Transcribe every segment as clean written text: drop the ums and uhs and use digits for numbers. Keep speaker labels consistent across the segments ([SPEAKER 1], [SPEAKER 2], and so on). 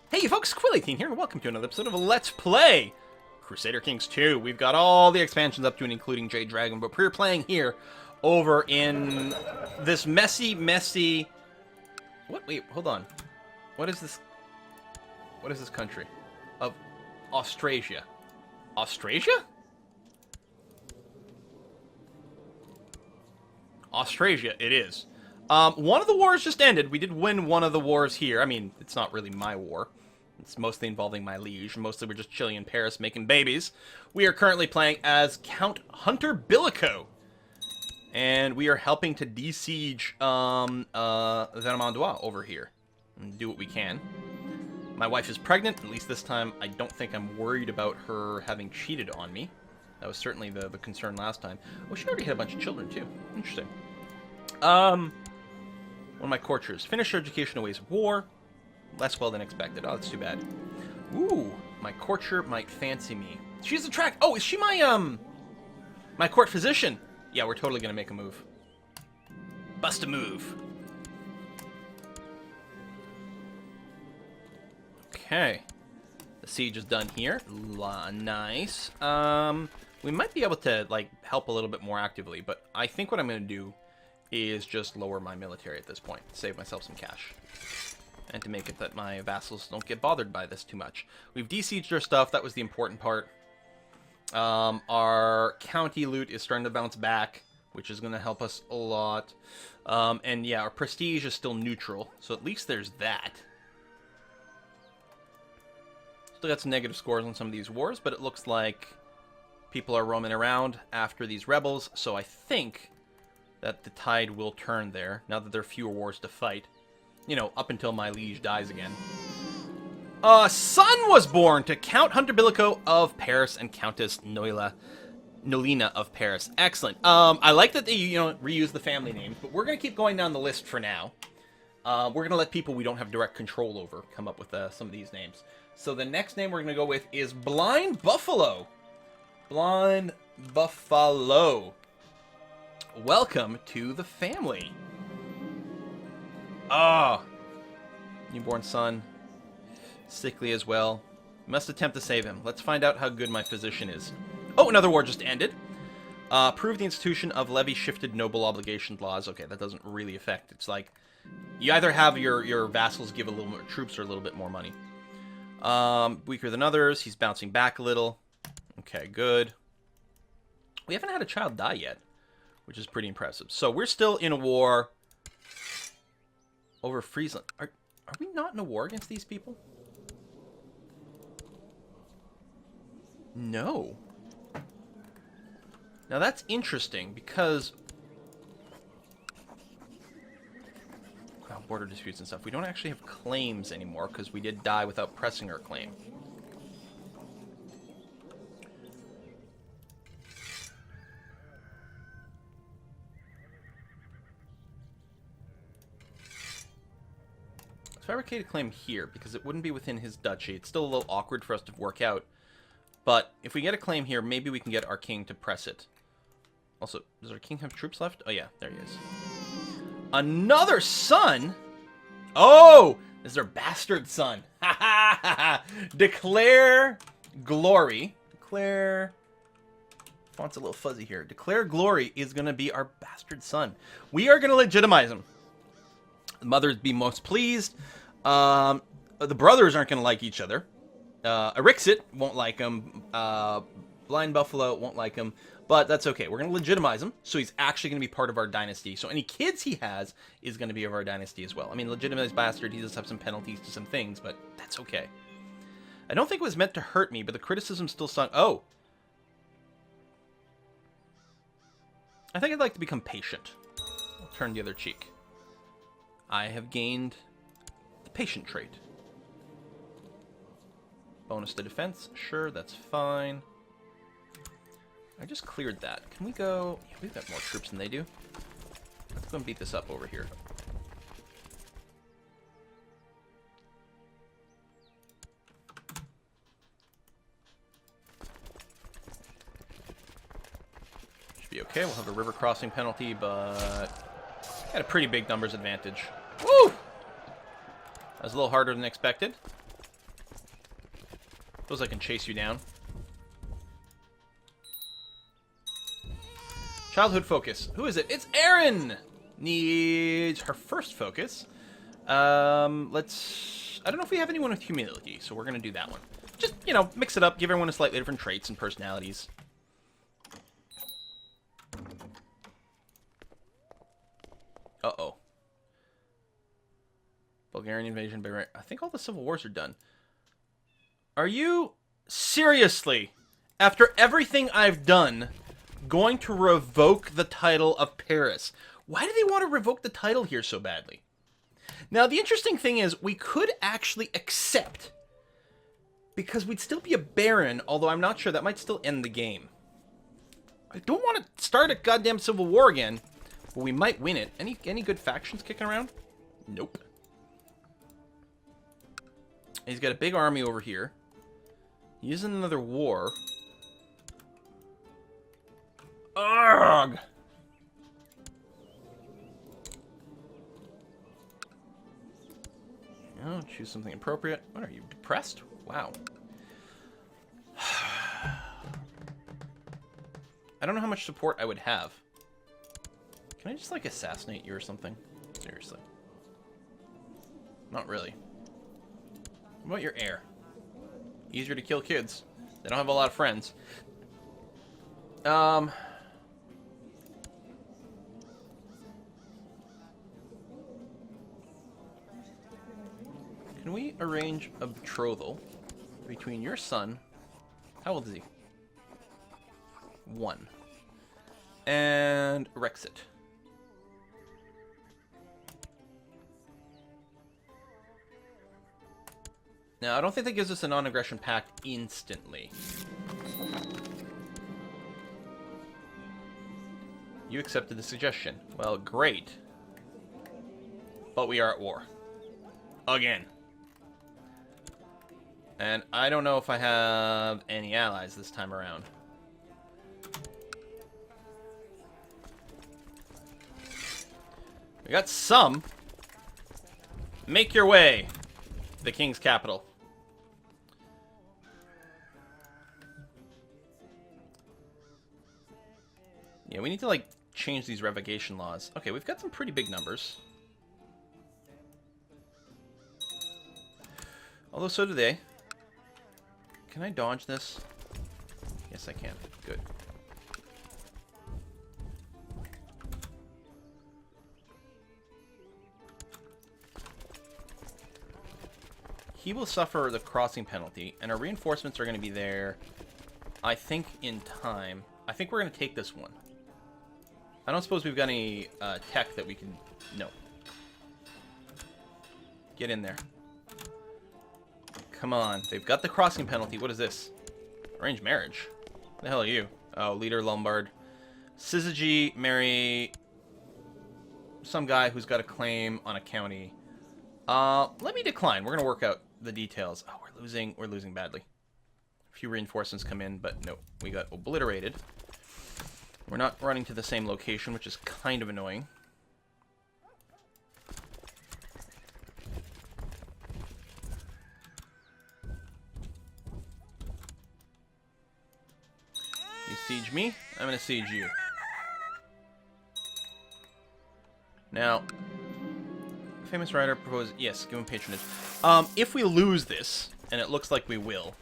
[SPEAKER 1] Hey folks, Quill18 here, and welcome to another episode of Let's Play Crusader Kings 2. We've got all the expansions up to and including Jade Dragon, but we're playing here over in this messy... What? Wait, hold on. What is this? What is this country? Of Austrasia. Austrasia? Austrasia, it is. One of the wars just ended. We did win one of the wars here. I mean, it's not really my war. It's mostly involving my liege. Mostly we're just chilling in Paris making babies. We are currently playing as Count Hunter Billico. And we are helping to besiege Vermandois over here. And do what we can. My wife is pregnant. At least this time, I don't think I'm worried about her having cheated on me. That was certainly the concern last time. Oh, she already had a bunch of children, too. Interesting. One of my courtiers. Finished her education in ways of war. Less well than expected. Oh, that's too bad. Ooh, my courtier might fancy me. She's attractive. Oh, is she my court physician? Yeah, we're totally gonna make a move. Bust a move. Okay. The siege is done here. Nice. We might be able to, like, help a little bit more actively, but I think what I'm gonna do is just lower my military at this point. Save myself some cash. And to make it that my vassals don't get bothered by this too much. We've desieged our stuff. That was the important part. Our county loot is starting to bounce back, which is going to help us a lot. And yeah, our prestige is still neutral. So at least there's that. Still got some negative scores on some of these wars, but it looks like people are roaming around after these rebels. So I think that the tide will turn there, now that there are fewer wars to fight. You know, up until my liege dies again. A son was born to Count Hunter Billico of Paris and Countess Nolina of Paris. Excellent. I like that they, you know, reuse the family names, but we're going to keep going down the list for now. We're going to let people we don't have direct control over come up with some of these names. So the next name we're going to go with is Blind Buffalo. Blind Buffalo. Welcome to the family. Ah, newborn son, sickly as well. Must attempt to save him. Let's find out how good my physician is. Oh, another war just ended. Prove the institution of levy-shifted noble obligation laws. Okay, that doesn't really affect. It's like you either have your vassals give a little more troops or a little bit more money. Weaker than others. He's bouncing back a little. Okay, good. We haven't had a child die yet, which is pretty impressive. So we're still in a war over Friesland. Are we not in a war against these people? No. Now that's interesting because border disputes and stuff. We don't actually have claims anymore because we did die without pressing our claim. Fabricate a claim here, because it wouldn't be within his duchy. It's still a little awkward for us to work out. But if we get a claim here, maybe we can get our king to press it. Also, does our king have troops left? Oh yeah, there he is. Another son? Oh! This is our bastard son. Ha ha ha ha! Declare glory. Declare... Font's a little fuzzy here. Declare glory is going to be our bastard son. We are going to legitimize him. The mothers be most pleased. The brothers aren't going to like each other. Erixit won't like him. Blind Buffalo won't like him. But that's okay. We're going to legitimize him. So he's actually going to be part of our dynasty. So any kids he has is going to be of our dynasty as well. I mean, legitimized bastard, he does have some penalties to some things, but that's okay. I don't think it was meant to hurt me, but the criticism still stung. Oh. I think I'd like to become patient. I'll turn the other cheek. I have gained the patient trait. Bonus to defense. Sure, that's fine. I just cleared that. Can we go... Yeah, we've got more troops than they do. Let's go and beat this up over here. Should be okay. We'll have a river crossing penalty, but... Got a pretty big numbers advantage. Woo! That was a little harder than expected. Suppose I can chase you down. Childhood focus. Who is it? It's Erin! Needs her first focus. Let's... I don't know if we have anyone with humility, so we're going to do that one. Just, you know, mix it up. Give everyone a slightly different traits and personalities. Uh-oh. Bulgarian invasion. I think all the civil wars are done. Are you seriously, after everything I've done, going to revoke the title of Paris? Why do they want to revoke the title here so badly? Now, the interesting thing is, we could actually accept, because we'd still be a baron, although I'm not sure, that might still end the game. I don't want to start a goddamn civil war again, but we might win it. Any good factions kicking around? Nope. He's got a big army over here. He's in another war. Ugh! Oh, choose something appropriate. What are you, depressed? Wow. I don't know how much support I would have. Can I just, like, assassinate you or something? Seriously. Not really. What about your heir? Easier to kill kids. They don't have a lot of friends. Can we arrange a betrothal between your son... How old is he? 1. And Rexit. Now, I don't think that gives us a non-aggression pact instantly. You accepted the suggestion. Well, great. But we are at war. Again. And I don't know if I have any allies this time around. We got some. Make your way. The king's capital. Yeah, we need to, like, change these revocation laws. Okay, we've got some pretty big numbers. Although, so do they. Can I dodge this? Yes, I can. Good. He will suffer the crossing penalty, and our reinforcements are going to be there, I think, in time. I think we're going to take this one. I don't suppose we've got any tech that we can... No. Get in there. Come on. They've got the crossing penalty. What is this? Arranged marriage. What the hell are you? Oh, leader Lombard. Syzygy marry some guy who's got a claim on a county. Let me decline. We're going to work out the details. Oh, we're losing badly. A few reinforcements come in, but no, we got obliterated. We're not running to the same location, which is kind of annoying. You siege me, I'm gonna siege you. Now, famous writer proposed, yes, give him patronage. If we lose this, and it looks like we will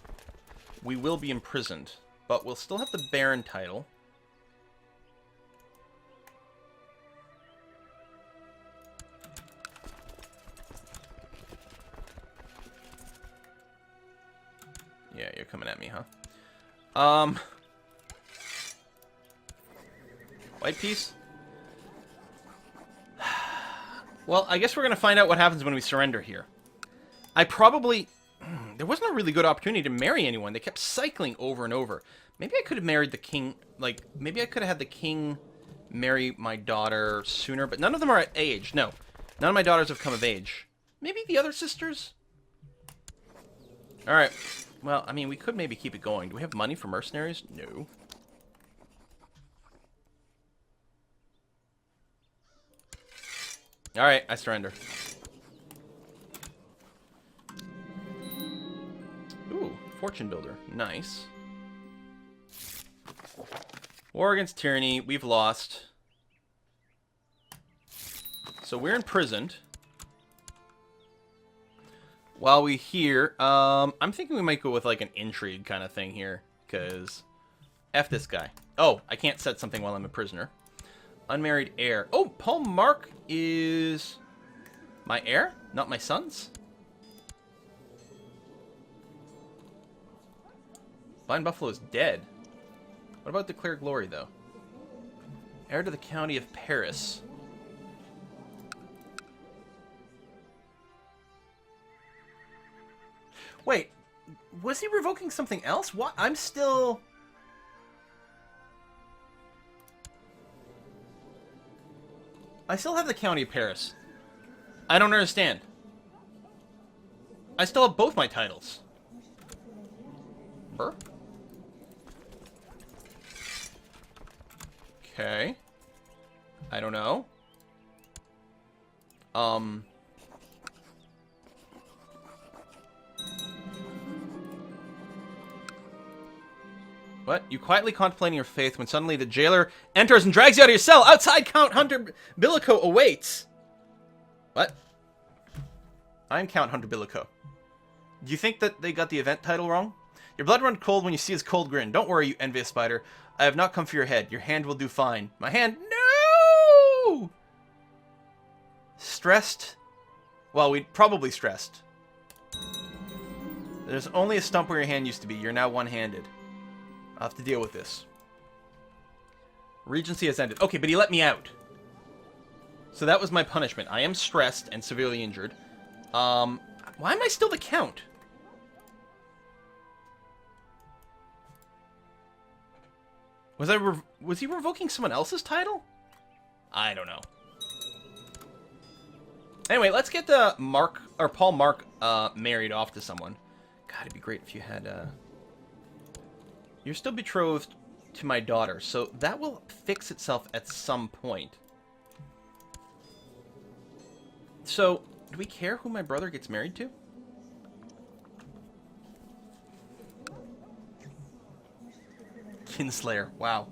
[SPEAKER 1] be imprisoned, but we'll still have the Baron title. Yeah, you're coming at me, huh? White piece? Well, I guess we're going to find out what happens when we surrender here. I probably... There wasn't a really good opportunity to marry anyone. They kept cycling over and over. Maybe I could have married the king... Like, maybe I could have had the king marry my daughter sooner, but none of them are at age. No. None of my daughters have come of age. Maybe the other sisters? Alright. Well, I mean, we could maybe keep it going. Do we have money for mercenaries? No. Alright, I surrender. Ooh, Fortune Builder. Nice. War against tyranny. We've lost. So we're imprisoned. While we here, I'm thinking we might go with like an intrigue kind of thing here. Because F this guy. Oh, I can't set something while I'm a prisoner. Unmarried heir. Oh, Paul Mark is my heir, not my son's. Blind Buffalo is dead. What about Declare Glory, though? Heir to the County of Paris. Wait, was he revoking something else? What? I'm still... I still have the County of Paris. I don't understand. I still have both my titles. Burr? Okay. I don't know. What? You quietly contemplating your faith when suddenly the jailer enters and drags you out of your cell. Outside, Count Hunter Billico awaits. What? I'm Count Hunter Billico. Do you think that they got the event title wrong? Your blood runs cold when you see his cold grin. Don't worry, you envious spider. I have not come for your head. Your hand will do fine. My hand? No! Stressed? Well, we'd probably stressed. There's only a stump where your hand used to be. You're now one-handed. I'll have to deal with this. Regency has ended. Okay, but he let me out. So that was my punishment. I am stressed and severely injured. Why am I still the Count? Was he revoking someone else's title? I don't know. Anyway, let's get Paul Mark married off to someone. God, it'd be great if you had You're still betrothed to my daughter, so that will fix itself at some point. So, do we care who my brother gets married to? Kinslayer, wow.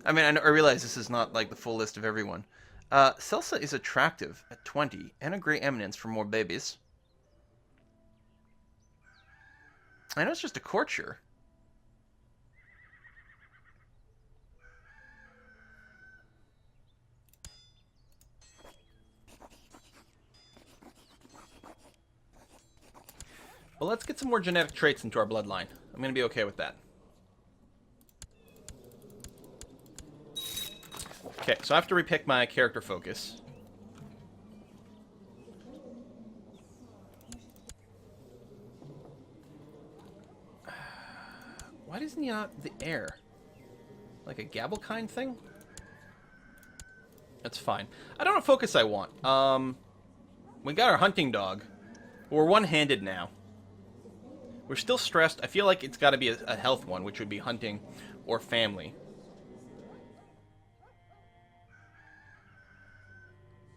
[SPEAKER 1] I mean, I realize this is not like the full list of everyone. Celsa is attractive at 20 and a great eminence for more babies. I know it's just a courtier. Well, let's get some more genetic traits into our bloodline. I'm going to be okay with that. Okay, so I have to repick my character focus. Why doesn't he not the heir? Like a Gavelkind thing? That's fine. I don't know what focus I want. We got our hunting dog. We're one-handed now. We're still stressed. I feel like it's got to be a health one, which would be hunting or family.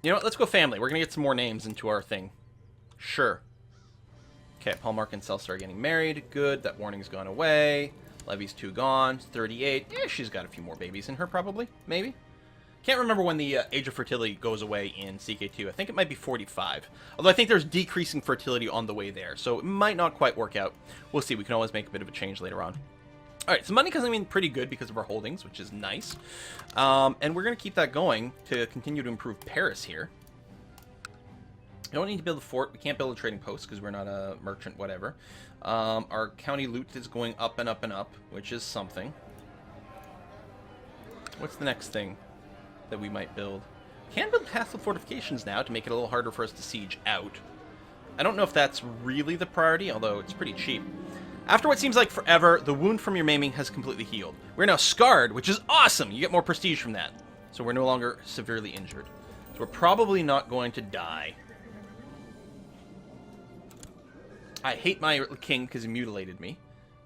[SPEAKER 1] You know what? Let's go family. We're going to get some more names into our thing. Sure. Okay, Paul Mark and Celsa are getting married. Good. That warning's gone away. Levy's 2 gone. 38. Yeah, she's got a few more babies in her, probably. Maybe. Can't remember when the age of fertility goes away in CK2. I think it might be 45. Although I think there's decreasing fertility on the way there. So it might not quite work out. We'll see. We can always make a bit of a change later on. Alright, so money coming in pretty good because of our holdings, which is nice. And we're going to keep that going to continue to improve Paris here. We don't need to build a fort. We can't build a trading post because we're not a merchant, whatever. Our county loot is going up and up and up, which is something. What's the next thing that we might build? Can build castle fortifications now to make it a little harder for us to siege out. I don't know if that's really the priority, although it's pretty cheap. After what seems like forever, the wound from your maiming has completely healed. We're now scarred, which is awesome! You get more prestige from that. So we're no longer severely injured. So we're probably not going to die. I hate my king because he mutilated me.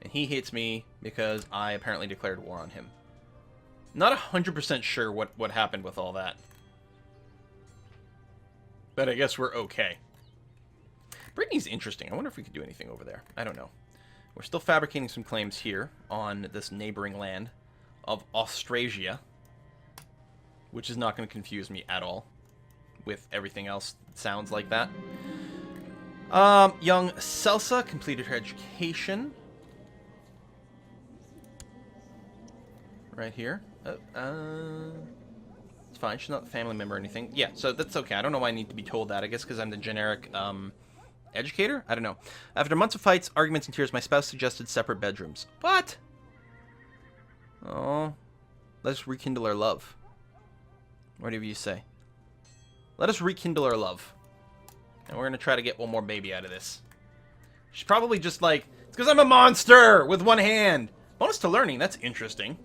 [SPEAKER 1] And he hates me because I apparently declared war on him. Not 100% sure what happened with all that. But I guess we're okay. Brittany's interesting. I wonder if we could do anything over there. I don't know. We're still fabricating some claims here on this neighboring land of Austrasia, which is not going to confuse me at all with everything else that sounds like that. Young Celsa completed her education. Right here. It's fine. She's not a family member or anything. Yeah, so that's okay. I don't know why I need to be told that. I guess because I'm the generic educator? I don't know. After months of fights, arguments, and tears, my spouse suggested separate bedrooms. What? Oh. Let's rekindle our love. Whatever you say. Let us rekindle our love. And we're going to try to get one more baby out of this. She's probably just like, it's because I'm a monster with one hand. Bonus to learning. That's interesting.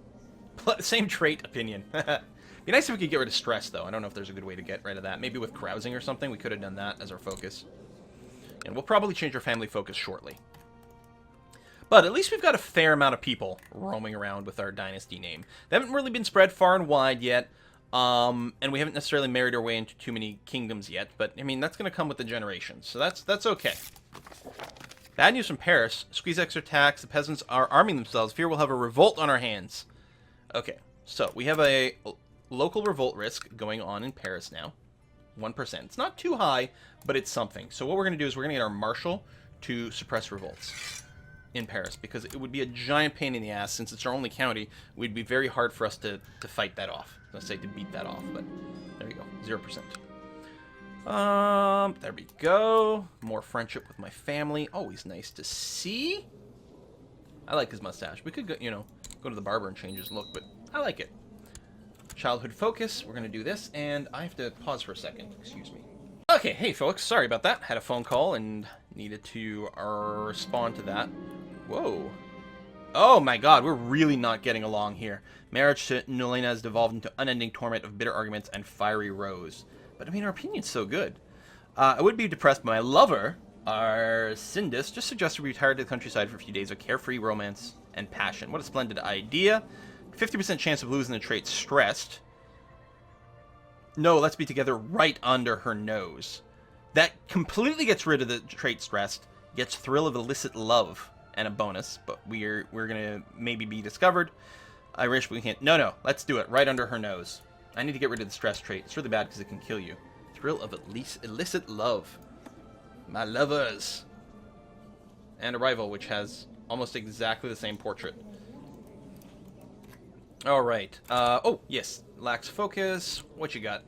[SPEAKER 1] Same trait opinion. Be nice if we could get rid of stress, though. I don't know if there's a good way to get rid of that. Maybe with carousing or something. We could have done that as our focus. And we'll probably change our family focus shortly. But at least we've got a fair amount of people roaming around with our dynasty name. They haven't really been spread far and wide yet. And we haven't necessarily married our way into too many kingdoms yet. But, I mean, that's going to come with the generations. So that's okay. Bad news from Paris. Squeeze extra tax. The peasants are arming themselves. Fear we'll have a revolt on our hands. Okay. So, we have a local revolt risk going on in Paris now. 1%. It's not too high, but it's something. So what we're going to do is we're going to get our marshal to suppress revolts in Paris, because it would be a giant pain in the ass. Since it's our only county, it would be very hard for us to fight that off. Let's say to beat that off, but there you go. 0%. There we go. More friendship with my family. Always nice to see. I like his mustache. We could go, go to the barber and change his look, but I like it. Childhood focus. We're going to do this, and I have to pause for a second. Excuse me. Okay, hey folks. Sorry about that. Had a phone call and needed to respond to that. Whoa. Oh my god, we're really not getting along here. Marriage to Nolena has devolved into unending torment of bitter arguments and fiery rows. But I mean, our opinion's so good. I would be depressed, but my lover, our Sindis, just suggested we retire to the countryside for a few days of carefree romance and passion. What a splendid idea. 50% chance of losing the trait stressed. No, let's be together right under her nose. That completely gets rid of the trait stressed. Gets thrill of illicit love and a bonus, but we're gonna maybe be discovered. I wish we can't. No, let's do it right under her nose. I need to get rid of the stress trait. It's really bad because it can kill you. Thrill of illicit love. My lovers. And a rival, which has almost exactly the same portrait. Alright. Oh, yes. Lacks focus. What you got?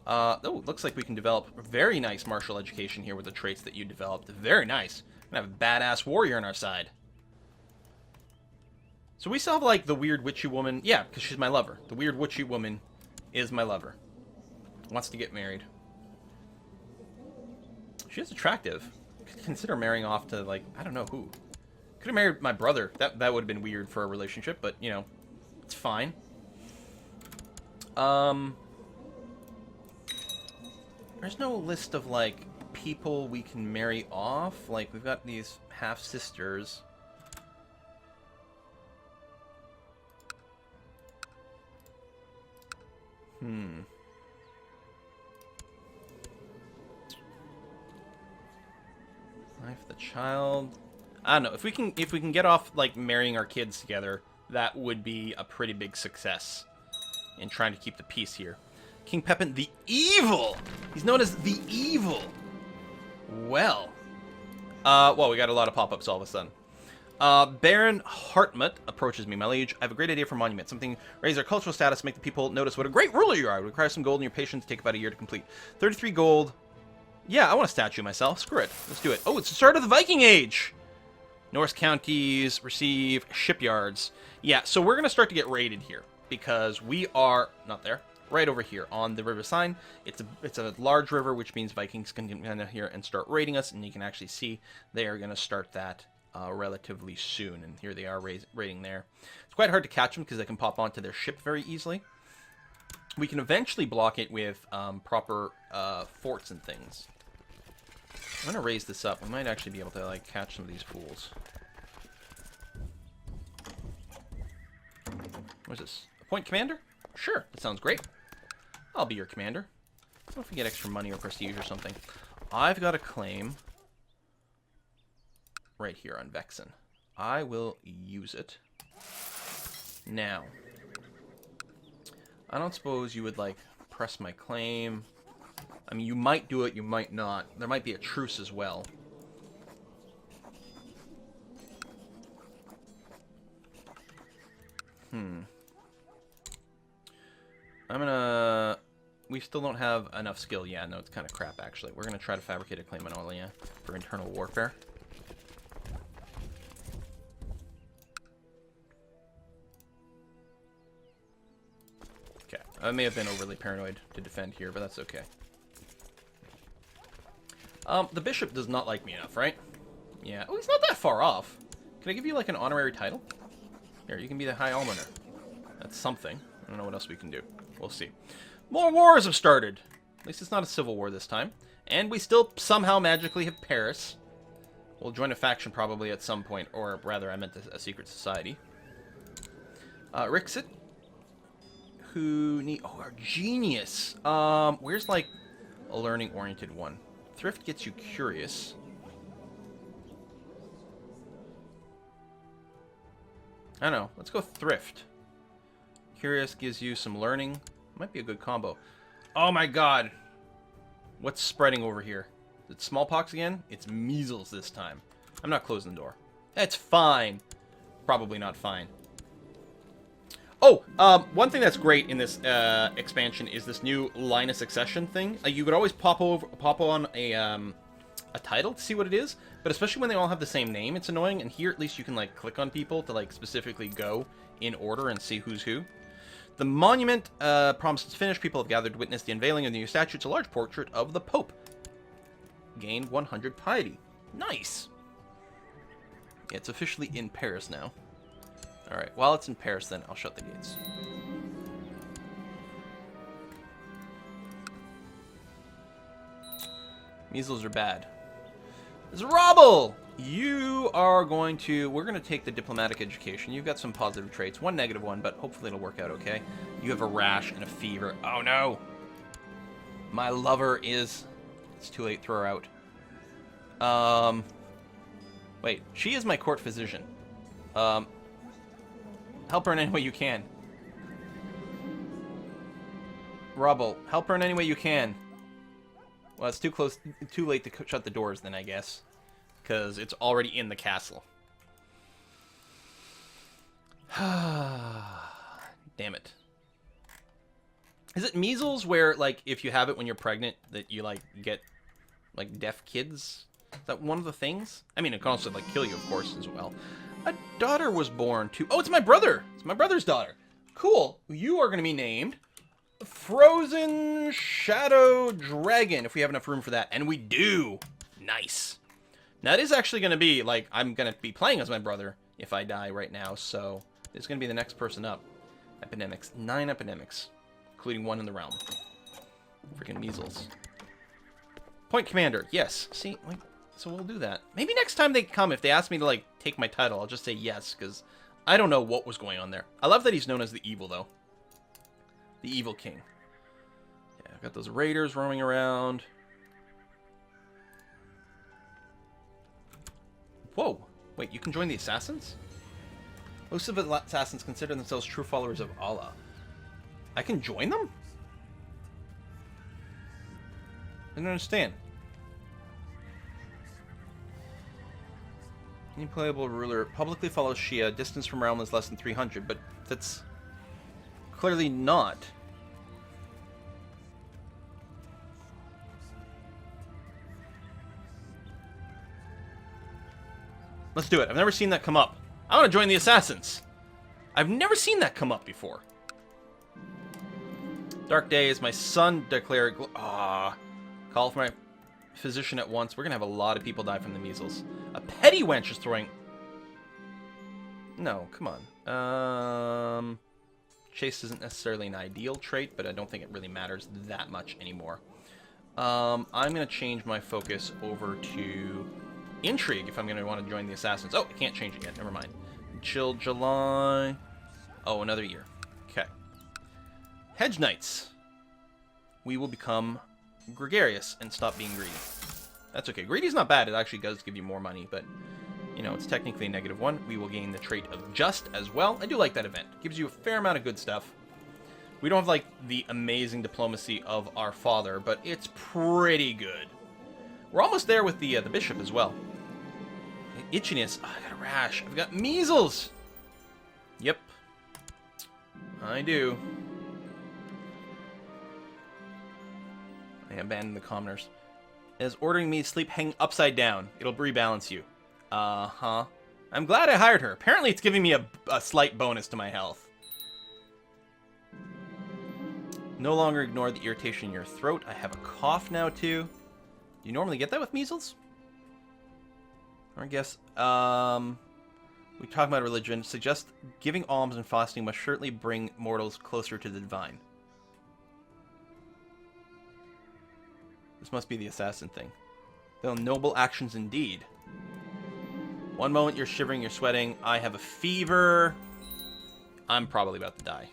[SPEAKER 1] Oh, looks like we can develop very nice martial education here with the traits that you developed. Very nice. We're gonna have a badass warrior on our side. So we still have, like, the weird witchy woman. Yeah, because she's my lover. The weird witchy woman is my lover. Wants to get married. She is attractive. Could consider marrying off to, like, I don't know who. Could have married my brother. That would have been weird for a relationship, but, it's fine. There's no list of, like, people we can marry off. Like, we've got these half-sisters. Life of the child. I don't know. If we can get off, like, marrying our kids together, that would be a pretty big success in trying to keep the peace here. King Pepin the Evil! He's known as the Evil. Well, we got a lot of pop-ups all of a sudden. Baron Hartmut approaches me. My liege, I have a great idea for a monument. Something raise our cultural status, make the people notice what a great ruler you are. It would require some gold and your patience, take about a year to complete. 33 gold. Yeah, I want a statue myself. Screw it. Let's do it. Oh, it's the start of the Viking Age! Norse counties receive shipyards. Yeah, so we're going to start to get raided here, because we are, not there, right over here on the river sign. It's a large river, which means Vikings can come down here and start raiding us, and you can actually see they are going to start that relatively soon, and here they are raiding there. It's quite hard to catch them because they can pop onto their ship very easily. We can eventually block it with proper forts and things. I'm going to raise this up. We might actually be able to, like, catch some of these fools. What is this? Appoint commander? Sure, that sounds great. I'll be your commander. What if we get extra money or prestige or something? I've got a claim right here on Vexen. I will use it. Now, I don't suppose you would, like, press my claim. I mean, you might do it, you might not. There might be a truce as well. I'm gonna... We still don't have enough skill. Yeah, no, it's kind of crap, actually. We're gonna try to fabricate a claim on Orleans for internal warfare. Okay, I may have been overly paranoid to defend here, but that's okay. The bishop does not like me enough, right? Yeah. Oh, he's not that far off. Can I give you, like, an honorary title? Here, you can be the High Almoner. That's something. I don't know what else we can do. We'll see. More wars have started. At least it's not a civil war this time. And we still somehow magically have Paris. We'll join a faction probably at some point. Or rather, I meant a secret society. Rixit. Who need... Oh, our genius. Where's, like, a learning-oriented one? Thrift gets you curious. I don't know. Let's go thrift. Curious gives you some learning. Might be a good combo. Oh my god. What's spreading over here? Is it smallpox again? It's measles this time. I'm not closing the door. That's fine. Probably not fine. Oh, one thing that's great in this expansion is this new line of succession thing. You could always pop on a title to see what it is, but especially when they all have the same name, it's annoying. And here, at least, you can like click on people to like specifically go in order and see who's who. The monument promises to finish. People have gathered to witness the unveiling of the new statue. It's a large portrait of the Pope. Gained 100 piety. Nice. Yeah, it's officially in Paris now. Alright, while it's in Paris, then I'll shut the gates. Measles are bad. Zerobble! You are going to... We're going to take the diplomatic education. You've got some positive traits. One negative one, but hopefully it'll work out okay. You have a rash and a fever. Oh, no! My lover is... It's too late. Throw her out. Wait. She is my court physician. Help her in any way you can. Rubble, help her in any way you can. Well, it's too close, too late to shut the doors then, I guess. Because it's already in the castle. Damn it. Is it measles where, like, if you have it when you're pregnant, that you, like, get, like, deaf kids? Is that one of the things? I mean, it can also, like, kill you, of course, as well. A daughter was born to... Oh, it's my brother! It's my brother's daughter. Cool. You are going to be named Frozen Shadow Dragon, if we have enough room for that. And we do. Nice. Now, it is actually going to be, like, I'm going to be playing as my brother if I die right now, so it's going to be the next person up. Epidemics. 9 epidemics, including 1 in the realm. Freaking measles. Point commander. Yes. See, like... So we'll do that. Maybe next time they come, if they ask me to, like, take my title, I'll just say yes, because I don't know what was going on there. I love that he's known as the evil, though. The evil king. Yeah, I've got those raiders roaming around. Whoa. Wait, you can join the assassins? Most of the assassins consider themselves true followers of Allah. I can join them? I don't understand. Any playable ruler publicly follows Shia. Distance from realm is less than 300, but that's clearly not. Let's do it. I've never seen that come up. I want to join the assassins. I've never seen that come up before. Dark days. My son declared... Call for my physician at once. We're going to have a lot of people die from the measles. A petty wench is throwing... No, come on. Chase isn't necessarily an ideal trait, but I don't think it really matters that much anymore. I'm going to change my focus over to intrigue if I'm going to want to join the assassins. Oh, I can't change it yet. Never mind. Until July... Oh, another year. Okay. Hedge Knights. We will become gregarious and stop being greedy. That's okay. Greedy's not bad. It actually does give you more money, but You know, it's technically a -1. We will gain the trait of Just as well. I do like that event. Gives you a fair amount of good stuff. We don't have, like, the amazing diplomacy of our father, but it's pretty good. We're almost there with the bishop as well. Itchiness. Oh, I got a rash. I've got measles. Yep. I do. I abandoned the commoners. As ordering me to sleep hang upside down. It'll rebalance you. Uh-huh. I'm glad I hired her. Apparently it's giving me a slight bonus to my health. No longer ignore the irritation in your throat. I have a cough now, too. Do you normally get that with measles? Or I guess, we talk about religion. Suggest giving alms and fasting must certainly bring mortals closer to the divine. This must be the assassin thing. Though noble actions indeed. One moment you're shivering, you're sweating. I have a fever. I'm probably about to die.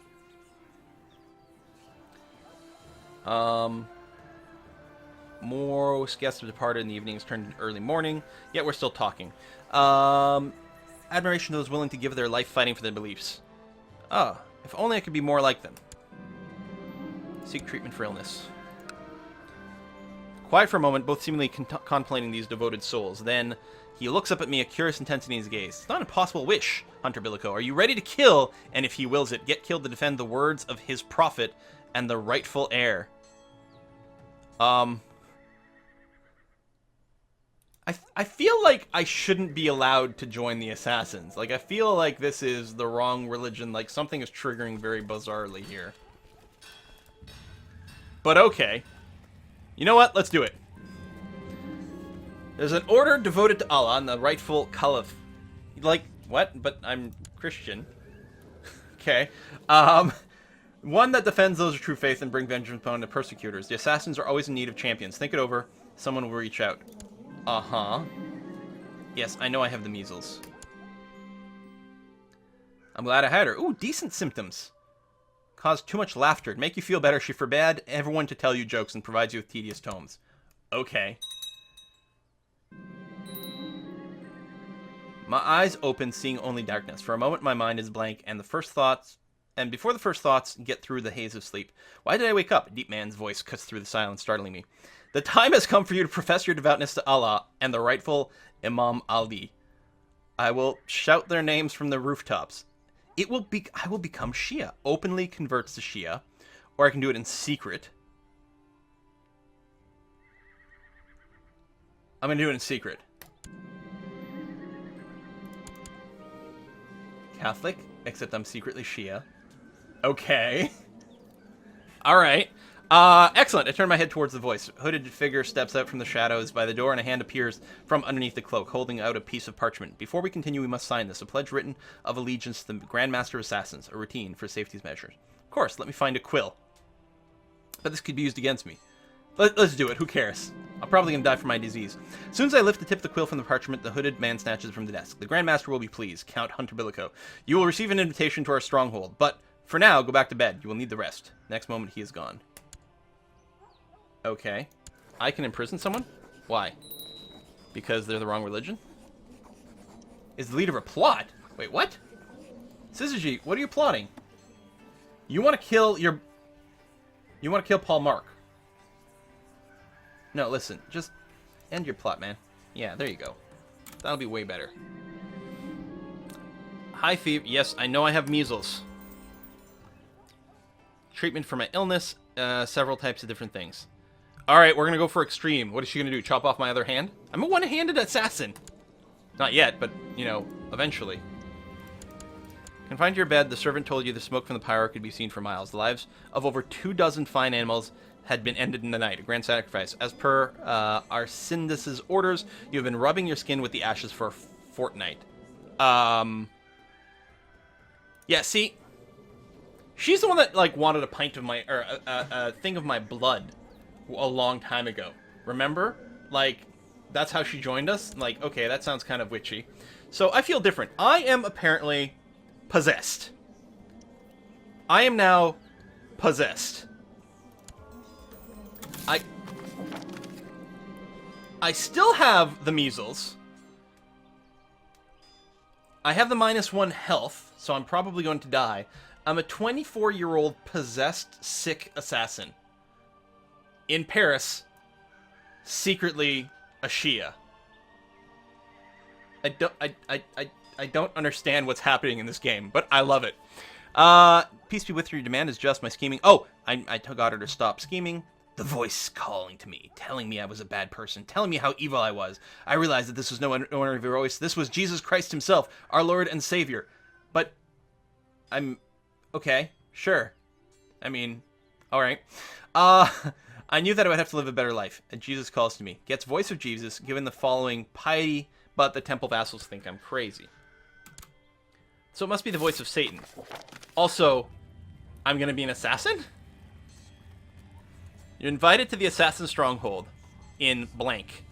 [SPEAKER 1] More guests have departed in the evening has turned into early morning. Yet we're still talking. Admiration to those willing to give their life fighting for their beliefs. Ah, if only I could be more like them. Seek treatment for illness. Quiet for a moment, both seemingly contemplating these devoted souls. Then he looks up at me, a curious intensity in his gaze. It's not an impossible wish, Hunter Billico. Are you ready to kill? And if he wills it, get killed to defend the words of his prophet and the rightful heir. I feel like I shouldn't be allowed to join the assassins. Like, I feel like this is the wrong religion. Like, something is triggering very bizarrely here. But okay. You know what? Let's do it. There's an order devoted to Allah and the rightful caliph. Like, what? But I'm Christian. Okay. One that defends those of true faith and bring vengeance upon the persecutors. The assassins are always in need of champions. Think it over. Someone will reach out. Uh-huh. Yes, I know I have the measles. I'm glad I had her. Ooh, decent symptoms. Caused too much laughter. To make you feel better, she forbade everyone to tell you jokes and provides you with tedious tomes. Okay. My eyes open, seeing only darkness. For a moment, my mind is blank, and before the first thoughts get through the haze of sleep. Why did I wake up? A deep man's voice cuts through the silence, startling me. The time has come for you to profess your devoutness to Allah and the rightful Imam Ali. I will shout their names from the rooftops. I will become Shia. Openly converts to Shia. Or I can do it in secret. I'm going to do it in secret. Catholic, except I'm secretly Shia. Okay. Alright. Excellent. I turn my head towards the voice. Hooded figure steps out from the shadows by the door, and a hand appears from underneath the cloak, holding out a piece of parchment. Before we continue, we must sign this. A pledge written of allegiance to the Grand Master of Assassins, a routine for safety's measures. Of course, let me find a quill. But this could be used against me. Let's do it. Who cares? I'm probably going to die from my disease. As soon as I lift the tip of the quill from the parchment, the hooded man snatches it from the desk. The Grand Master will be pleased. Count Hunter Billico. You will receive an invitation to our stronghold, but for now, go back to bed. You will need the rest. Next moment, he is gone. Okay. I can imprison someone? Why? Because they're the wrong religion? Is the leader of a plot? Wait, what? Syzygy, what are you plotting? You want to kill your... You want to kill Paul Mark. No, listen. Just end your plot, man. Yeah, there you go. That'll be way better. High fever. Yes, I know I have measles. Treatment for my illness. Several types of different things. Alright, we're going to go for extreme. What is she going to do? Chop off my other hand? I'm a one-handed assassin. Not yet, but, you know, eventually. Confined to your bed, the servant told you the smoke from the pyre could be seen for miles. The lives of over 24 fine animals had been ended in the night. A grand sacrifice. As per Arsindus's orders, you have been rubbing your skin with the ashes for a fortnight. Yeah, see? She's the one that, like, wanted a pint of my... or a thing of my blood a long time ago. Remember? Like, that's how she joined us? Like, okay, that sounds kind of witchy. So, I feel different. I am apparently possessed. I am now possessed. I still have the measles. I have the -1 health, so I'm probably going to die. I'm a 24-year-old possessed, sick assassin. In Paris, secretly a Shia. I don't understand what's happening in this game, but I love it. Peace be with you. Your demand is just my scheming. Oh, I got her to stop scheming. The voice calling to me, telling me I was a bad person, telling me how evil I was. I realized that this was no ordinary voice. This was Jesus Christ himself, our Lord and Savior. But I'm okay, sure. I mean, all right. I knew that I would have to live a better life, and Jesus calls to me. Gets voice of Jesus, given the following piety, but the temple vassals think I'm crazy. So it must be the voice of Satan. Also, I'm going to be an assassin? You're invited to the assassin stronghold in blank.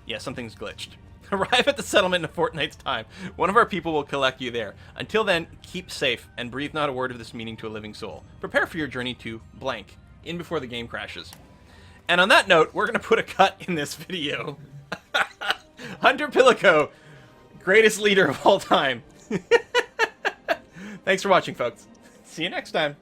[SPEAKER 1] Yeah, something's glitched. Arrive at the settlement in a fortnight's time. One of our people will collect you there. Until then, keep safe and breathe not a word of this meaning to a living soul. Prepare for your journey to blank, in before the game crashes. And on that note, we're going to put a cut in this video. Hunter Pillico, greatest leader of all time. Thanks for watching, folks. See you next time.